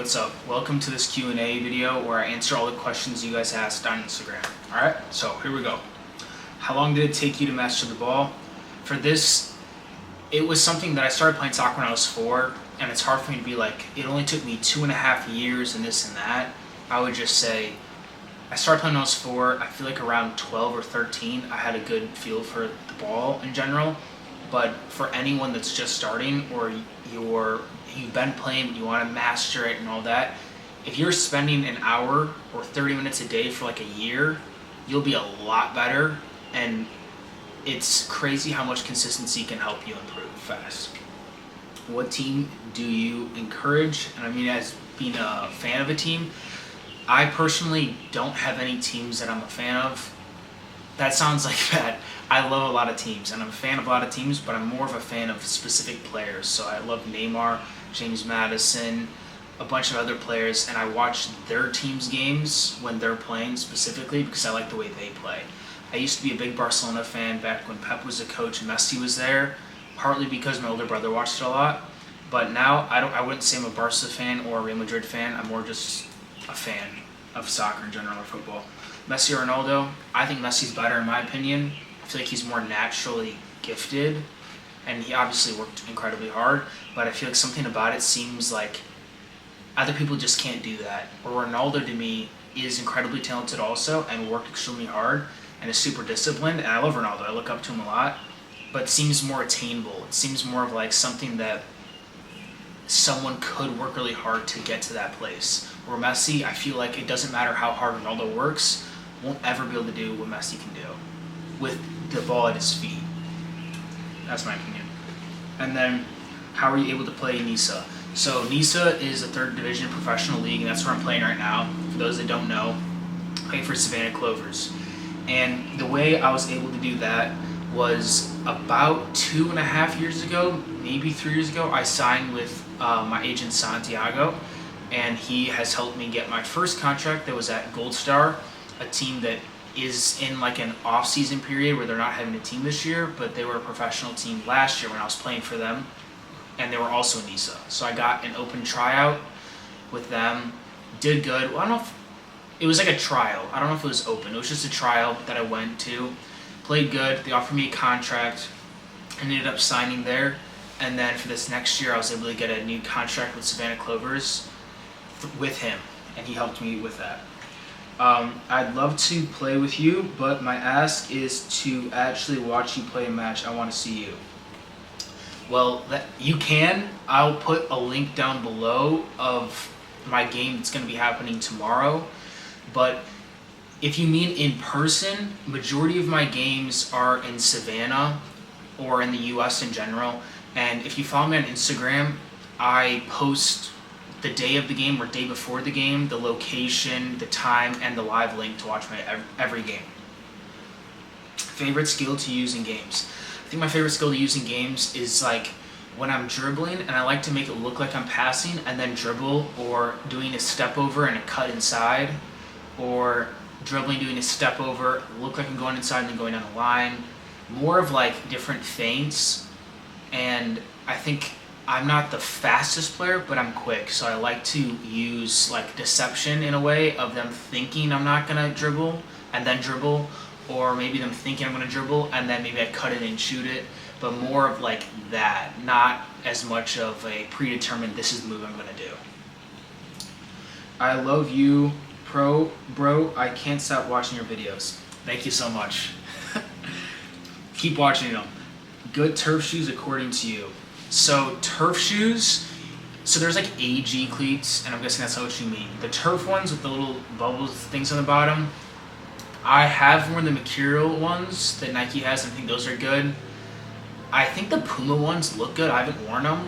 what's up? Welcome to this Q&A video where I answer all the questions you guys asked on Instagram. Alright, so here we go. How long did it take you to master the ball? For this, it was something that I started playing soccer when I was 4, and it's hard for me to be like, it only took me 2.5 years and this and that. I would just say, I started playing when I was 4, I feel like around 12 or 13, I had a good feel for the ball in general. But for anyone that's just starting, or you've been playing but you want to master it and all that, if you're spending an hour or 30 minutes a day for like a year, you'll be a lot better. And it's crazy how much consistency can help you improve fast. What team do you encourage? And I mean, as being a fan of a team, I personally don't have any teams that I'm a fan of. That sounds like bad. I love a lot of teams, and I'm a fan of a lot of teams, but I'm more of a fan of specific players. So I love Neymar, James Madison, a bunch of other players, and I watch their team's games when they're playing specifically because I like the way they play. I used to be a big Barcelona fan back when Pep was the coach and Messi was there, partly because my older brother watched it a lot. But now I wouldn't say I'm a Barca fan or a Real Madrid fan. I'm more just a fan of soccer in general or football. Messi or Ronaldo, I think Messi's better in my opinion. I feel like he's more naturally gifted, and he obviously worked incredibly hard, but I feel like something about it seems like other people just can't do that. Or Ronaldo, to me, is incredibly talented also and worked extremely hard and is super disciplined, and I love Ronaldo. I look up to him a lot, but it seems more attainable. It seems more of like something that someone could work really hard to get to that place. Where Messi, I feel like it doesn't matter how hard Ronaldo works, won't ever be able to do what Messi can do with the ball at his feet. That's my opinion. And then, how are you able to play Nisa? So Nisa is a 3rd division professional league, and that's where I'm playing right now. For those that don't know, I'm playing for Savannah Clovers. And the way I was able to do that was about 2.5 years ago, maybe 3 years ago, I signed with my agent Santiago, and he has helped me get my first contract that was at Gold Star, a team that is in like an off-season period where they're not having a team this year, but they were a professional team last year when I was playing for them, and they were also in NISA. So I got an open tryout with them, did good. Well, I don't know if it was like a trial. I don't know if it was open. It was just a trial that I went to, played good. They offered me a contract, and ended up signing there. And then for this next year, I was able to get a new contract with Savannah Clovers with him, and he helped me with that. I'd love to play with you, but my ask is to actually watch you play a match. I want to see you. Well, you can. I'll put a link down below of my game that's going to be happening tomorrow. But if you mean in person, majority of my games are in Savannah or in the US in general. And if you follow me on Instagram, I post the day of the game or day before the game, the location, the time, and the live link to watch my every game. Favorite skill to use in games? I think my favorite skill to use in games is like when I'm dribbling and I like to make it look like I'm passing and then dribble, or doing a step over and a cut inside, or dribbling, doing a step over, look like I'm going inside and then going down the line. More of like different feints, and I think I'm not the fastest player, but I'm quick, so I like to use like deception in a way of them thinking I'm not going to dribble and then dribble, or maybe them thinking I'm going to dribble and then maybe I cut it and shoot it, but more of like that, not as much of a predetermined this is the move I'm going to do. I love you, bro. I can't stop watching your videos. Thank you so much. Keep watching them. Good turf shoes according to you. So turf shoes, so there's like AG cleats, and I'm guessing that's what you mean. The turf ones with the little bubbles things on the bottom, I have worn the Mercurial ones that Nike has, and I think those are good. I think the Puma ones look good. I haven't worn them.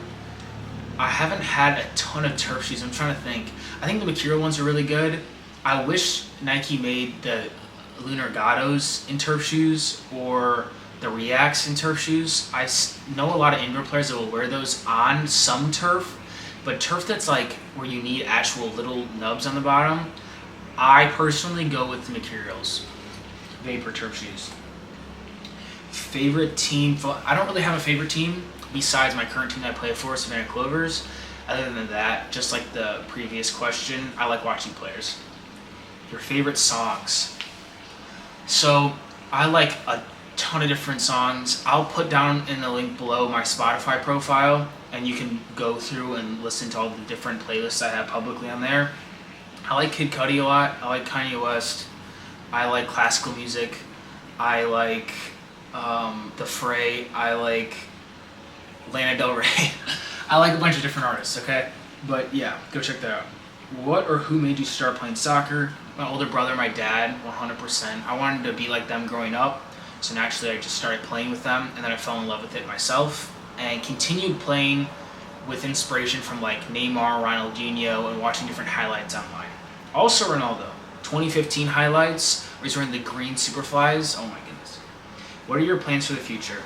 I haven't had a ton of turf shoes. I'm trying to think. I think the Mercurial ones are really good. I wish Nike made the Lunar Gatos in turf shoes, or the Reacts in turf shoes. I know a lot of indoor players that will wear those on some turf, but turf that's like where you need actual little nubs on the bottom, I personally go with the Mercurials Vapor turf shoes. Favorite team? I don't really have a favorite team besides my current team that I play for, Savannah Clovers. Other than that, just like the previous question, I like watching players. Your favorite songs. So I like a ton of different songs. I'll put down in the link below my Spotify profile, and you can go through and listen to all the different playlists I have publicly on there. I like Kid Cudi a lot. I like Kanye West. I like classical music. I like The Fray. I like Lana Del Rey. I like a bunch of different artists, okay? But yeah, go check that out. What or who made you start playing soccer? My older brother, my dad, 100%. I wanted to be like them growing up, so naturally I just started playing with them, and then I fell in love with it myself, and continued playing with inspiration from like Neymar, Ronaldinho, and watching different highlights online. Also Ronaldo, 2015 highlights, where he's wearing the green Superflies. Oh my goodness. What are your plans for the future?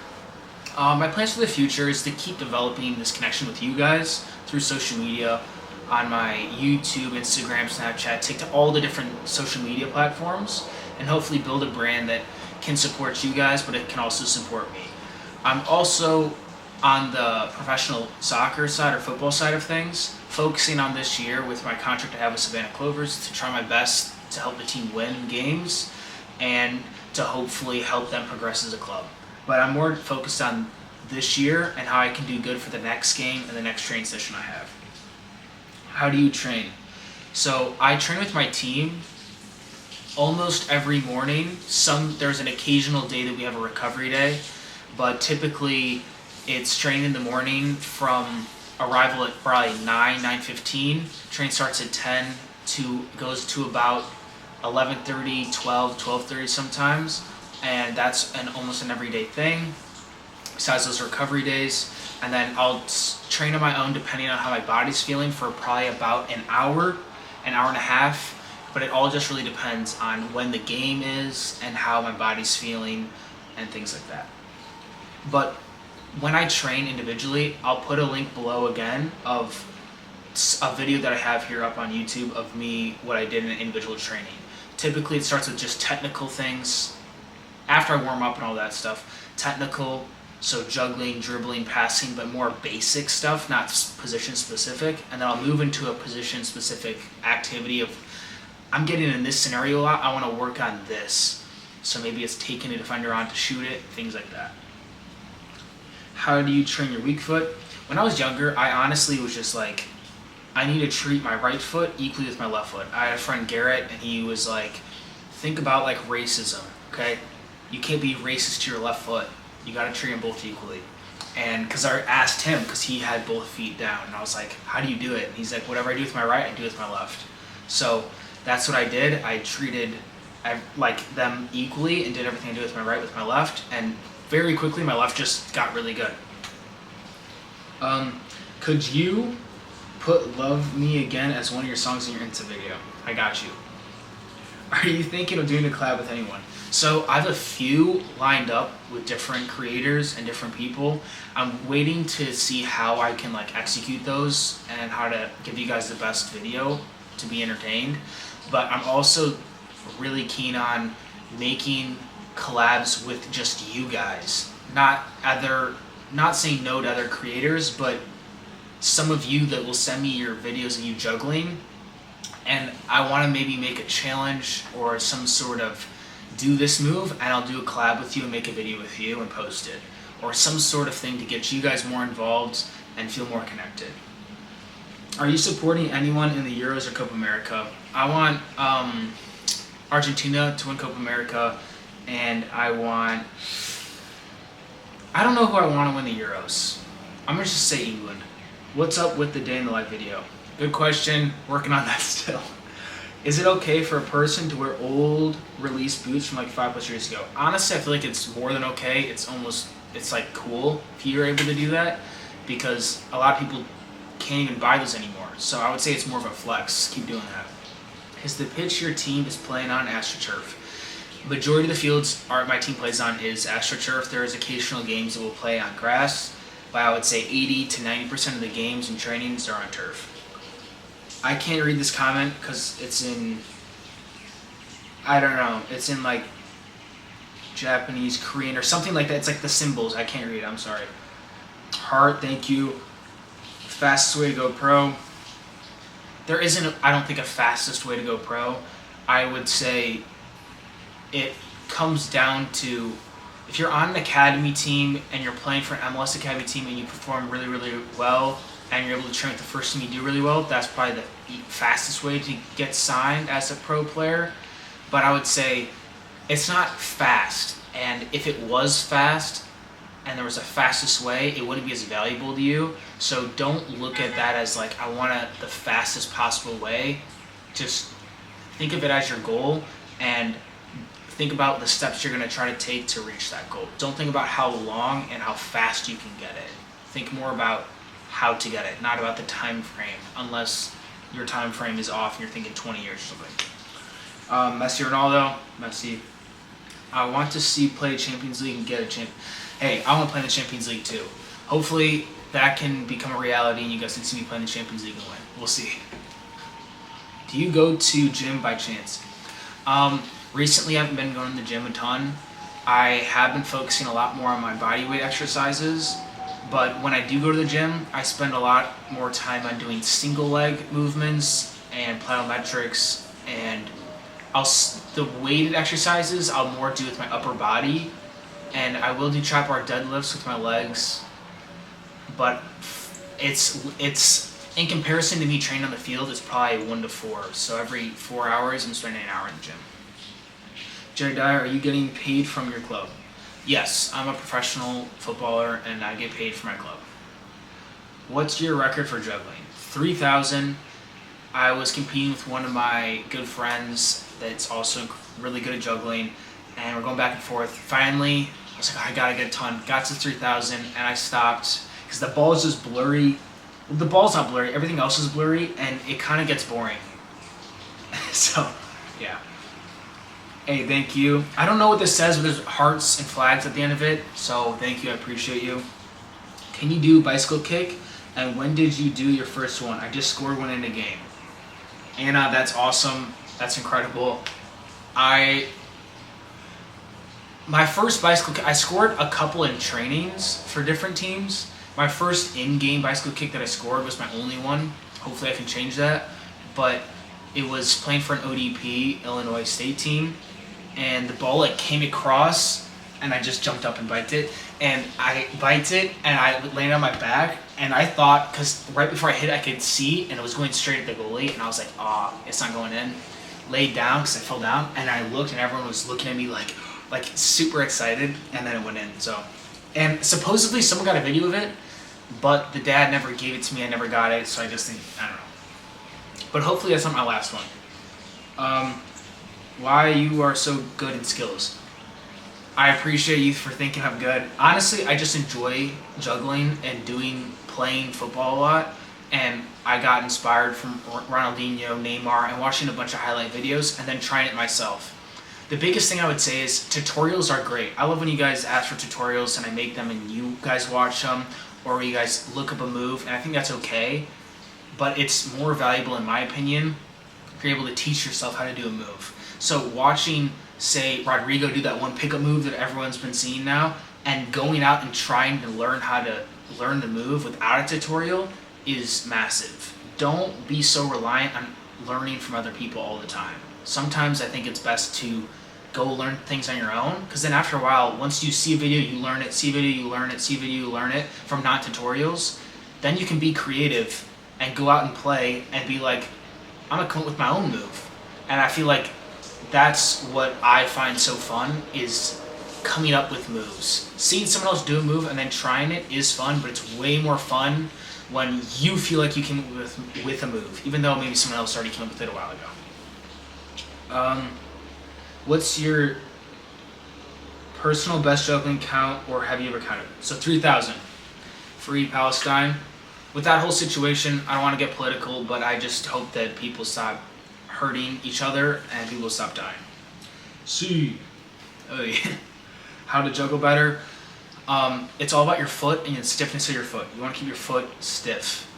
My plans for the future is to keep developing this connection with you guys through social media, on my YouTube, Instagram, Snapchat, TikTok, all the different social media platforms, and hopefully build a brand that can support you guys, but it can also support me. I'm also on the professional soccer side or football side of things, focusing on this year with my contract I have with Savannah Clovers to try my best to help the team win games and to hopefully help them progress as a club. But I'm more focused on this year and how I can do good for the next game and the next training session I have. How do you train? So I train with my team almost every morning. There's an occasional day that we have a recovery day, but typically it's training in the morning from arrival at probably 9:15. Train starts at 10 goes to about 11:30, 12:30 sometimes, and that's almost an everyday thing. Besides those recovery days, and then I'll train on my own depending on how my body's feeling for probably about an hour and a half, but it all just really depends on when the game is and how my body's feeling and things like that. But when I train individually, I'll put a link below again of a video that I have here up on YouTube of me, what I did in individual training. Typically it starts with just technical things, after I warm up and all that stuff, technical, so juggling, dribbling, passing, but more basic stuff, not position specific. And then I'll move into a position specific activity of, I'm getting in this scenario a lot, I want to work on this. So maybe it's taking a defender on to shoot it, things like that. How do you train your weak foot? When I was younger, I honestly was just like, I need to treat my right foot equally with my left foot. I had a friend, Garrett, and he was like, think about like racism, okay? You can't be racist to your left foot. You gotta treat them both equally. And because I asked him, because he had both feet down, and I was like, how do you do it? And he's like, whatever I do with my right, I do with my left. So that's what I did. I treated like them equally and did everything I do with my right with my left, and very quickly my left just got really good. Could you put Love Me Again as one of your songs in your Insta video? I got you. Are you thinking of doing a collab with anyone? So I have a few lined up with different creators and different people. I'm waiting to see how I can like execute those and how to give you guys the best video to be entertained. But I'm also really keen on making collabs with just you guys. Not saying no to other creators, but some of you that will send me your videos of you juggling, and I want to maybe make a challenge or some sort of do this move, and I'll do a collab with you and make a video with you and post it, or some sort of thing to get you guys more involved and feel more connected. Are you supporting anyone in the Euros or Copa America? I want Argentina to win Copa America, and I don't know who I want to win the Euros. I'm gonna just say England. What's up with the day in the life video? Good question, working on that still. Is it okay for a person to wear old release boots from like 5+ years ago? Honestly, I feel like it's more than okay. It's like cool if you're able to do that, because a lot of people can't even buy those anymore. So I would say it's more of a flex. Keep doing that. Is the pitch your team is playing on AstroTurf? Majority of the fields my team plays on is AstroTurf. There is occasional games that we'll play on grass, but I would say 80 to 90% of the games and trainings are on turf. I can't read this comment because it's in, I don't know, it's in like Japanese, Korean, or something like that. It's like the symbols. I can't read it, I'm sorry. Heart, thank you. Fastest way to go pro. There isn't, I don't think, a fastest way to go pro. I would say it comes down to, if you're on an academy team and you're playing for an MLS academy team and you perform really, really well and you're able to train with the first team, you do really well, that's probably the fastest way to get signed as a pro player. But I would say it's not fast. And if it was fast and there was a fastest way, it wouldn't be as valuable to you. So don't look at that as like, I want the fastest possible way. Just think of it as your goal and think about the steps you're going to try to take to reach that goal. Don't think about how long and how fast you can get it. Think more about how to get it, not about the time frame, unless your time frame is off and you're thinking 20 years or something. Messi, Ronaldo, Messi. I want to see play Champions League and get a champion. Hey, I want to play in the Champions League too. Hopefully that can become a reality and you guys can see me play in the Champions League and win. We'll see. Do you go to gym by chance? Recently I haven't been going to the gym a ton. I have been focusing a lot more on my body weight exercises, but when I do go to the gym, I spend a lot more time on doing single leg movements and plyometrics, and the weighted exercises I'll more do with my upper body, and I will do trap bar deadlifts with my legs, but it's in comparison to me training on the field, it's probably 1 to 4. So every 4 hours, I'm spending an hour in the gym. Jedidiah, are you getting paid from your club? Yes, I'm a professional footballer and I get paid for my club. What's your record for juggling? 3,000. I was competing with one of my good friends that's also really good at juggling, and we're going back and forth. Finally, I was like, I gotta get a ton. Got to 3,000 and I stopped because the ball is just blurry. Well, the ball's not blurry, everything else is blurry, and it kind of gets boring. So, yeah. Hey, thank you. I don't know what this says, but there's hearts and flags at the end of it, so thank you, I appreciate you. Can you do bicycle kick? And when did you do your first one? I just scored one in a game. Anna, that's awesome. That's incredible. My first bicycle kick, I scored a couple in trainings for different teams. My first in-game bicycle kick that I scored was my only one. Hopefully I can change that. But it was playing for an ODP, Illinois State team, and the ball came across, and I just jumped up and biked it. And I biked it, and I landed on my back, and I thought, because right before I hit it, I could see, and it was going straight at the goalie, and I was like, it's not going in. Laid down, because I fell down, and I looked, and everyone was looking at me like super excited, and then it went in. So, and supposedly someone got a video of it, but the dad never gave it to me. I never got it, so I just think, I don't know. But hopefully that's not my last one. Why you are so good in skills? I appreciate you for thinking I'm good. Honestly, I just enjoy juggling and playing football a lot, and I got inspired from Ronaldinho, Neymar, and watching a bunch of highlight videos and then trying it myself. The biggest thing I would say is tutorials are great. I love when you guys ask for tutorials and I make them and you guys watch them, or you guys look up a move, and I think that's okay. But it's more valuable, in my opinion, if you're able to teach yourself how to do a move. So watching, say, Rodrigo do that one pickup move that everyone's been seeing now, and going out and trying to learn how to learn the move without a tutorial is massive. Don't be so reliant on learning from other people all the time. Sometimes I think it's best to go learn things on your own, because then after a while, once you see a video, you learn it, see a video, you learn it, see a video, you learn it from not tutorials, then you can be creative and go out and play and be like, I'm gonna come up with my own move. And I feel like that's what I find so fun, is coming up with moves. Seeing someone else do a move and then trying it is fun, but it's way more fun when you feel like you came up with a move, even though maybe someone else already came up with it a while ago. What's your personal best juggling count, or have you ever counted? So 3,000. Free Palestine. With that whole situation, I don't want to get political, but I just hope that people stop hurting each other and people stop dying. See. Oh, yeah. How to juggle better. It's all about your foot and the stiffness of your foot. You want to keep your foot stiff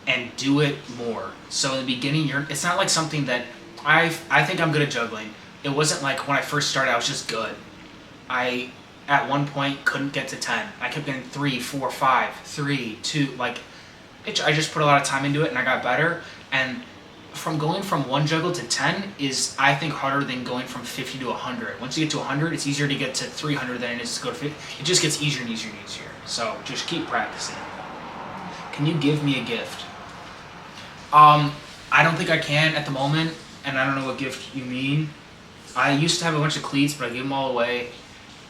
and do it more. So in the beginning, it's not like something that I think I'm good at juggling. It wasn't like when I first started, I was just good. I, at one point, couldn't get to 10. I kept getting 3, 4, 5, 3, 2. Like, I just put a lot of time into it and I got better. And from going from 1 juggle to 10 is, I think, harder than going from 50 to 100. Once you get to 100, it's easier to get to 300 than it is to go to 50. It just gets easier and easier and easier. So just keep practicing. Can you give me a gift? I don't think I can at the moment, and I don't know what gift you mean. I used to have a bunch of cleats, but I gave them all away.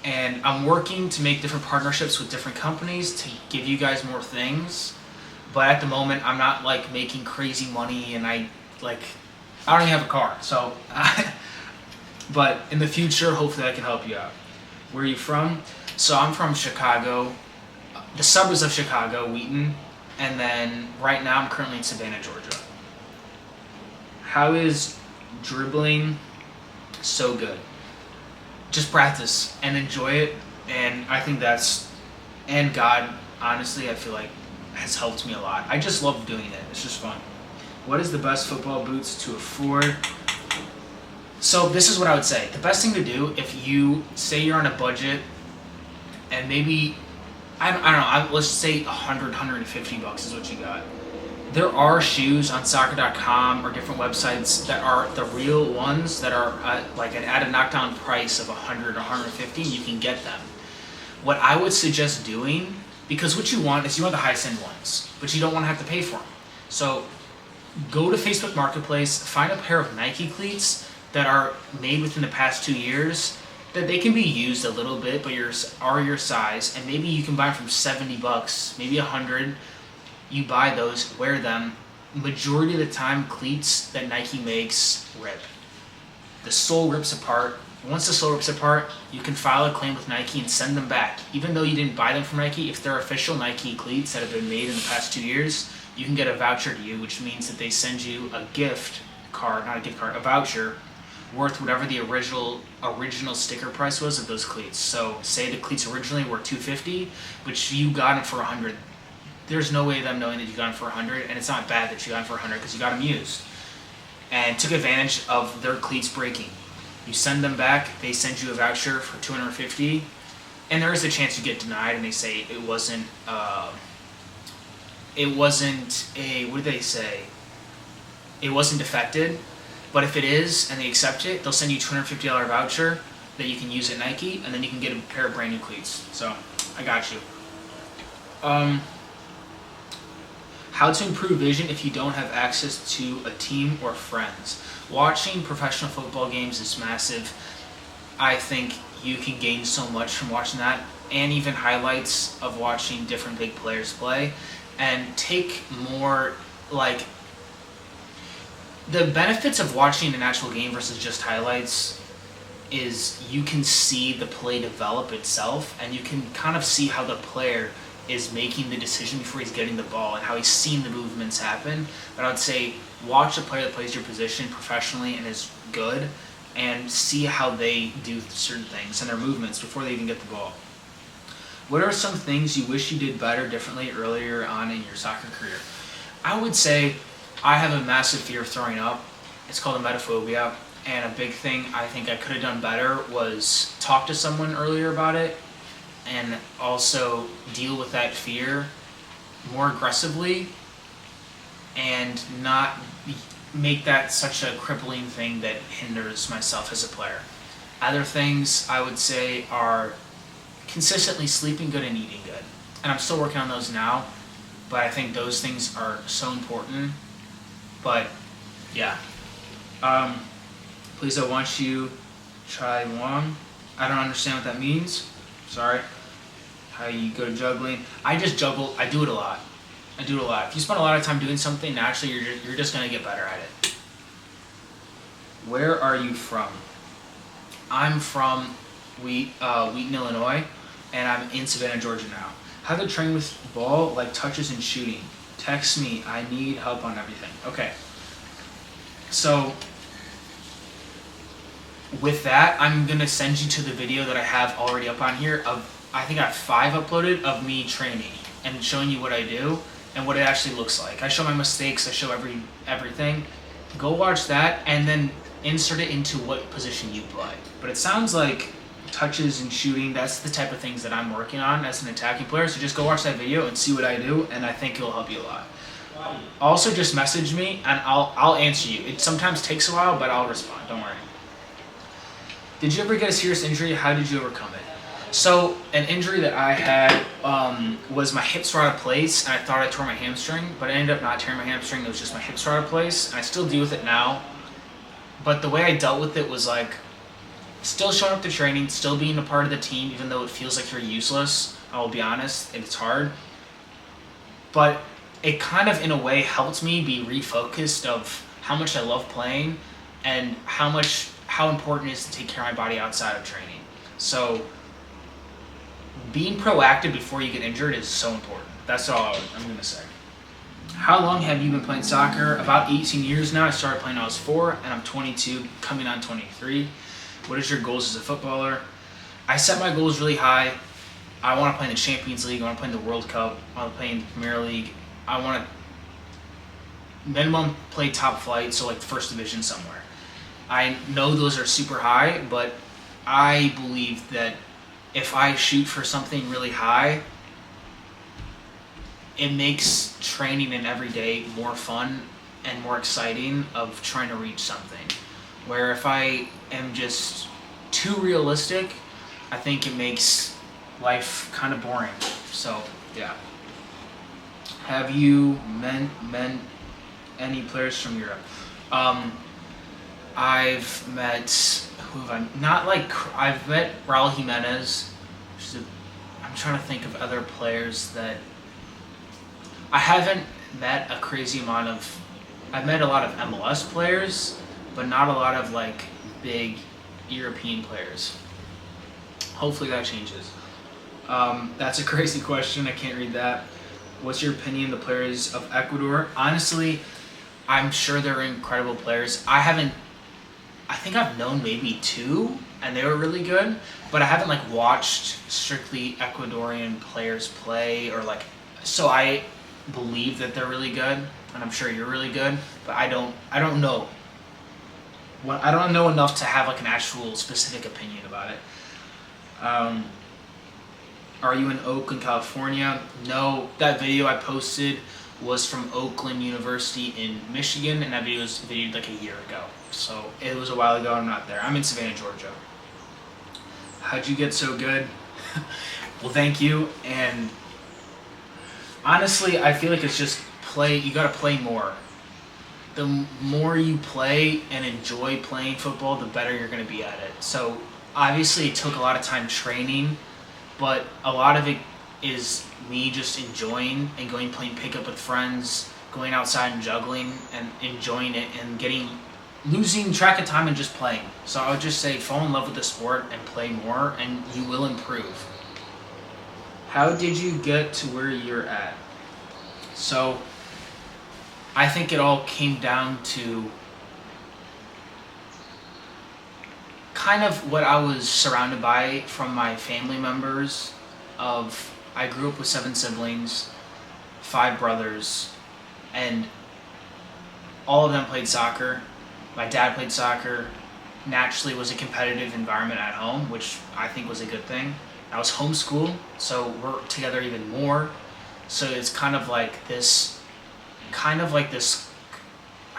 And I'm working to make different partnerships with different companies to give you guys more things. But at the moment, I'm not like making crazy money, and I don't even have a car. So, but in the future, hopefully I can help you out. Where are you from? So I'm from Chicago, the suburbs of Chicago, Wheaton. And then right now I'm currently in Savannah, Georgia. How is dribbling so good? Just practice and enjoy it. And I think and God, honestly, I feel like has helped me a lot. I just love doing it. It's just fun. What is the best football boots to afford? So this is what I would say. The best thing to do if you say you're on a budget and maybe, I don't know, let's say $100-$150 is what you got. There are shoes on soccer.com or different websites that are the real ones that are at a knockdown price of $100 or $150. You can get them. What I would suggest doing, because what you want is you want the highest end ones, but you don't want to have to pay for them. So go to Facebook Marketplace, find a pair of Nike cleats that are made within the past 2 years, that they can be used a little bit, but are your size, and maybe you can buy them from $70, maybe $100. You buy those, wear them. Majority of the time, cleats that Nike makes rip. The sole rips apart. Once the sole rips apart, you can file a claim with Nike and send them back. Even though you didn't buy them from Nike, if they're official Nike cleats that have been made in the past 2 years, you can get a voucher to you, which means that they send you a gift card, not a gift card, a voucher worth whatever the original sticker price was of those cleats. So say the cleats originally were $250, but you got them for $100. There's no way of them knowing that you got them for $100, and it's not bad that you got them for $100 because you got them used and took advantage of their cleats breaking. You send them back, they send you a voucher for $250, and there is a chance you get denied, and they say it wasn't what did they say? It wasn't defected. But if it is, and they accept it, they'll send you a $250 voucher that you can use at Nike, and then you can get a pair of brand new cleats. So, I got you. How to improve vision if you don't have access to a team or friends. Watching professional football games is massive. I think you can gain so much from watching that, and even highlights of watching different big players play, and take more, the benefits of watching an actual game versus just highlights is you can see the play develop itself, and you can kind of see how the player is making the decision before he's getting the ball and how he's seeing the movements happen. But I would say watch a player that plays your position professionally and is good, and see how they do certain things and their movements before they even get the ball. What are some things you wish you did better differently earlier on in your soccer career? I would say I have a massive fear of throwing up. It's called emetophobia, and a big thing I think I could have done better was talk to someone earlier about it, and also deal with that fear more aggressively, and not make that such a crippling thing that hinders myself as a player. Other things I would say are consistently sleeping good and eating good. And I'm still working on those now, but I think those things are so important. But yeah. Please, I want you try one. I don't understand what that means. Sorry. How you go to juggling. I just juggle. I do it a lot. If you spend a lot of time doing something, naturally you're just going to get better at it. Where are you from? I'm from Wheaton, Illinois, and I'm in Savannah, Georgia now. How to train with ball, like touches and shooting. Text me. I need help on everything. Okay. So with that, I'm going to send you to the video that I have already up on here of, I think I have 5 uploaded of me training and showing you what I do and what it actually looks like. I show my mistakes, I show everything. Go watch that and then insert it into what position you play. But it sounds like touches and shooting, that's the type of things that I'm working on as an attacking player. So just go watch that video and see what I do, and I think it'll help you a lot. Also, just message me and I'll answer you. It sometimes takes a while, but I'll respond. Don't worry. Did you ever get a serious injury? How did you overcome it? So an injury that I had was my hips were out of place, and I thought I tore my hamstring, but I ended up not tearing my hamstring. It was just my hips were out of place, and I still deal with it now. But the way I dealt with it was like still showing up to training, still being a part of the team, even though it feels like you're useless. I will be honest, it's hard. But it kind of, in a way, helped me be refocused of how much I love playing and how important it is to take care of my body outside of training. So being proactive before you get injured is so important. That's all I'm going to say. How long have you been playing soccer? About 18 years now. I started playing when I was 4, and I'm 22, coming on 23. What is your goals as a footballer? I set my goals really high. I want to play in the Champions League. I want to play in the World Cup. I want to play in the Premier League. I want to minimum play top flight, so like first division somewhere. I know those are super high, but I believe that if I shoot for something really high, it makes training and every day more fun and more exciting of trying to reach something. Where if I am just too realistic, I think it makes life kind of boring. So, yeah. Have you met any players from Europe? I've met, I've met Raul Jimenez. I'm trying to think of other players that I haven't met a crazy amount of. I've met a lot of MLS players, but not a lot of like big European players. Hopefully that changes. That's a crazy question. I can't read that. What's your opinion of the players of Ecuador? Honestly, I'm sure they're incredible players. I think I've known maybe 2, and they were really good, but I haven't like watched strictly Ecuadorian players play or like. So I believe that they're really good, and I'm sure you're really good, but I don't know. I don't know enough to have like an actual specific opinion about it. Are you in Oakland, California? No, that video I posted was from Oakland University in Michigan, and that video was videoed like a year ago. So it was a while ago. I'm not there. I'm in Savannah, Georgia. How'd you get so good? Well, thank you. And honestly, I feel like it's just play. You gotta play more. The more you play and enjoy playing football, the better you're gonna be at it. So obviously, it took a lot of time training, but a lot of it is me just enjoying and playing pickup with friends, going outside and juggling and enjoying it and losing track of time and just playing. So I would just say fall in love with the sport and play more, and you will improve. How did you get to where you're at? So I think it all came down to kind of what I was surrounded by from my family members. I grew up with 7 siblings, 5 brothers, and all of them played soccer. My dad played soccer. Naturally, was a competitive environment at home, which I think was a good thing. I was homeschooled, so we're together even more. So it's kind of like this, I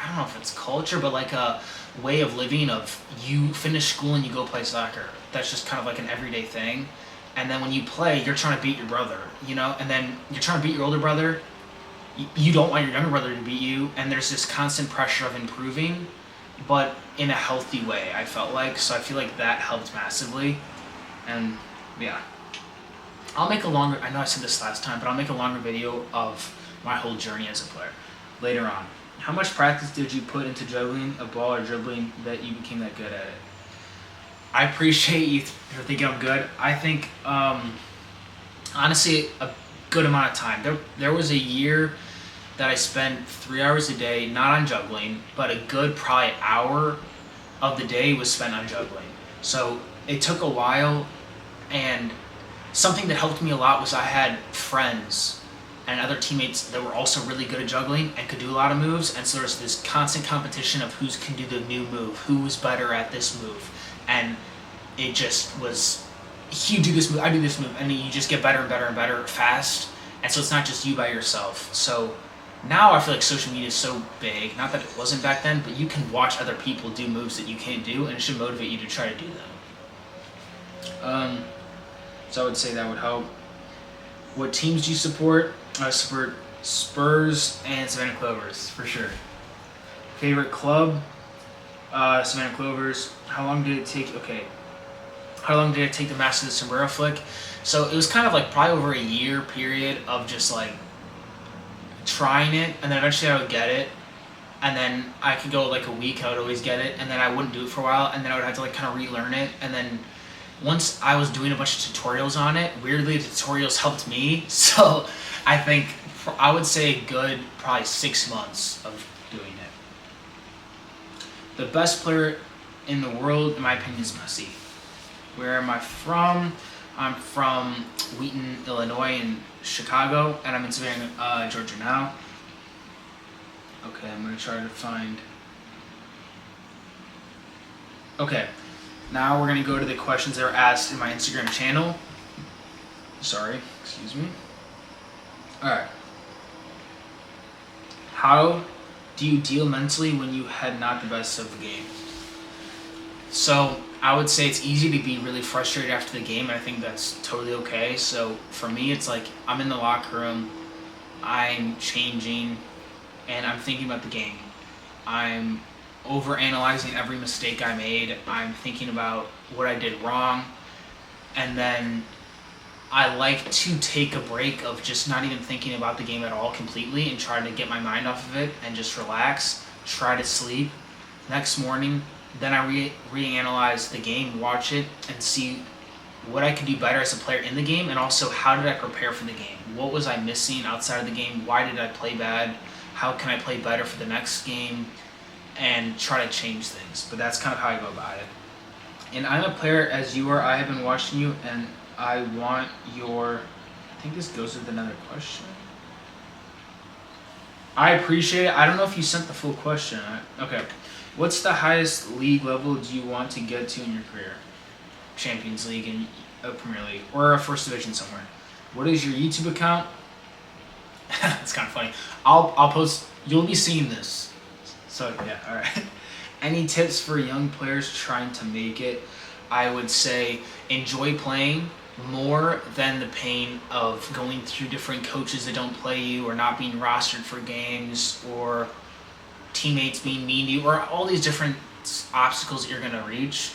don't know if it's culture, but like a way of living of you finish school and you go play soccer. That's just kind of like an everyday thing. And then when you play, you're trying to beat your brother, and then you're trying to beat your older brother. You don't want your younger brother to beat you, and there's this constant pressure of improving, but in a healthy way, I felt like. So I feel like that helped massively. And yeah. I know I said this last time, but I'll make a longer video of my whole journey as a player later on. How much practice did you put into juggling a ball or dribbling that you became that good at it? I appreciate you for thinking I'm good. I think, honestly, a good amount of time. There was a year that I spent 3 hours a day, not on juggling, but a good probably hour of the day was spent on juggling. So it took a while, and something that helped me a lot was I had friends and other teammates that were also really good at juggling and could do a lot of moves, and so there's this constant competition of who can do the new move, who's better at this move, and it just was, you do this move, I do this move, and then you just get better and better and better fast, and so it's not just you by yourself. So Now I feel like social media is so big, not that it wasn't back then, but you can watch other people do moves that you can't do, and it should motivate you to try to do them. So I would say that would help. What teams do you support? I support Spurs and Savannah Clovers, for sure. Favorite club? Savannah Clovers. How long did it take? Okay. How long did it take to master the sombrero flick? So it was kind of like probably over a year period of just like trying it, and then eventually I would get it, and then I could go like a week, I would always get it, and then I wouldn't do it for a while, and then I would have to like kind of relearn it, and then once I was doing a bunch of tutorials on it, weirdly the tutorials helped me, so I think I would say a good probably 6 months of doing it. The best player in the world, in my opinion, is Messi. Where am I from? I'm from Wheaton, Illinois, and Chicago, and I'm in Savannah, Georgia now. Okay, I'm gonna try to find. Okay, now we're gonna go to the questions that were asked in my Instagram channel. Sorry, excuse me. Alright. How do you deal mentally when you had not the best of the game? So, I would say it's easy to be really frustrated after the game, and I think that's totally okay. So, for me, it's like I'm in the locker room, I'm changing, and I'm thinking about the game. I'm overanalyzing every mistake I made. I'm thinking about what I did wrong, and then I like to take a break of just not even thinking about the game at all completely and try to get my mind off of it and just relax, try to sleep. Next morning, then I reanalyze the game, watch it, and see what I could do better as a player in the game, and also how did I prepare for the game? What was I missing outside of the game? Why did I play bad? How can I play better for the next game? And try to change things. But that's kind of how I go about it. And I'm a player as you are. I have been watching you, and I want your... I think this goes with another question. I appreciate it. I don't know if you sent the full question. Okay. What's the highest league level do you want to get to in your career? Champions League and Premier League, or a first division somewhere. What is your YouTube account? It's kind of funny. I'll post. You'll be seeing this. So yeah, all right. Any tips for young players trying to make it? I would say enjoy playing more than the pain of going through different coaches that don't play you, or not being rostered for games, or teammates being mean to you, or all these different obstacles that you're gonna reach.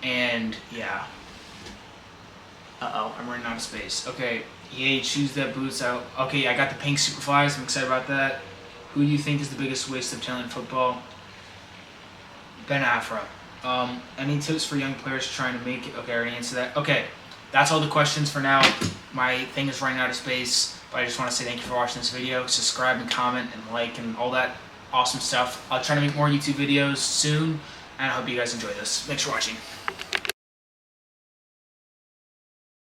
And yeah. I'm running out of space. Okay, yay, choose that boots out. Okay, I got the pink Superflies. I'm excited about that. Who do you think is the biggest waste of talent in football? Ben Afra. Any tips for young players trying to make it? Okay, I already answered that. Okay, that's all the questions for now. My thing is running out of space, but I just want to say thank you for watching this video. Subscribe and comment and like and all that awesome stuff. I'll try to make more YouTube videos soon, and I hope you guys enjoy this. Thanks for watching.